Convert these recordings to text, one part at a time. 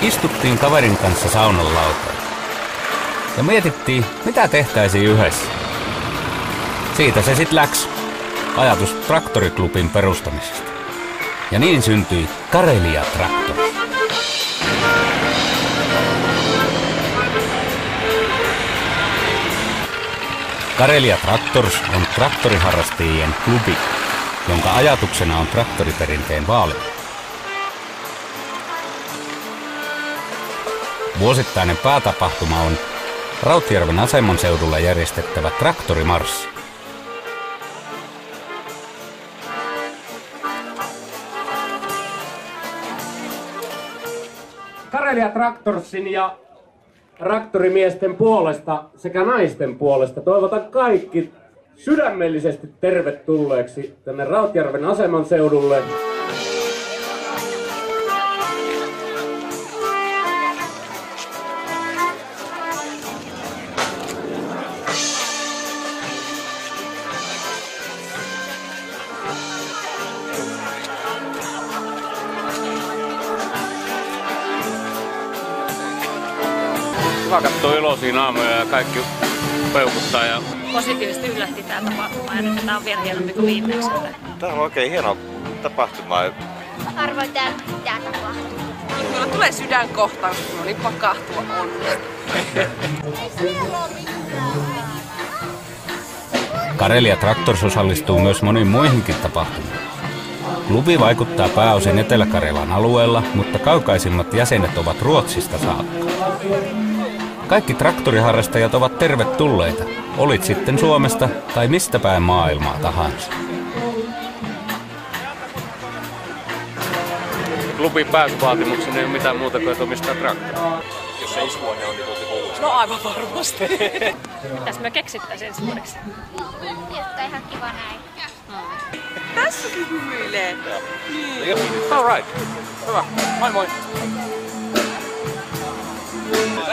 istuttiin kaverin kanssa saunan lautaan. Ja mietittiin, mitä tehtäisiin yhdessä. Siitä se sit läks. Ajatus traktoriklubin perustamisesta. Ja niin syntyi Karelia Tractors. Karelia Tractors on traktoriharrastajien klubi, jonka ajatuksena on traktoriperinteen vaaliminen. Vuosittainen päätapahtuma on Rautjärven aseman seudulla järjestettävä traktorimarssi. Karelia Tractorsin ja traktorimiesten puolesta sekä naisten puolesta toivotan kaikki sydämellisesti tervetulleeksi tänne Rautjärven aseman seudulle. Hyvä katsoa iloisia naamoja ja kaikki peukuttaa. Ja positiivisesti yllätti tämä tapahtuma ja nyt tämä on vielä hienompi kuin viimeksi. Tämä on oikein hieno tapahtuma. Arvoin täällä pitää tapahtua. Minulla tulee sydänkohtaus, kun oli pakahtua onnesta. Karelia Tractors osallistuu myös moniin muihinkin tapahtumiin. Klubi vaikuttaa pääosin Etelä-Karjalan alueella, mutta kaukaisimmat jäsenet ovat Ruotsista saakka. Kaikki traktoriharrastajat ovat tervetulleita, olit sitten Suomesta tai mistä päin maailmaa tahansa. klubin pääsyvaatimuksena ei ole mitään muuta kuin omistaa traktoria. Jos se iskuone on, niin tuotte koulussa. No aivan varmasti. Mitäs me keksittäisiin ensi vuodeksi? Jotta ihan kiva näin. Tässäkin hymyilee. Niin. All right. Hyvä. Moi moi.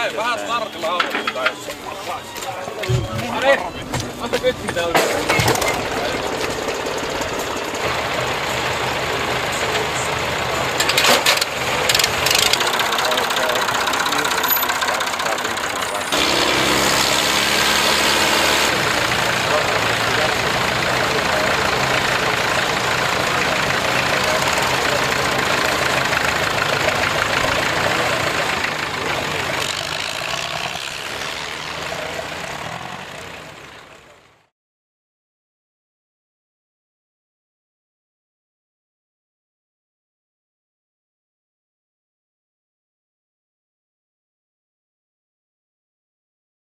Hei, vähän startilla aloitetaan. Anta kytkintä oikein.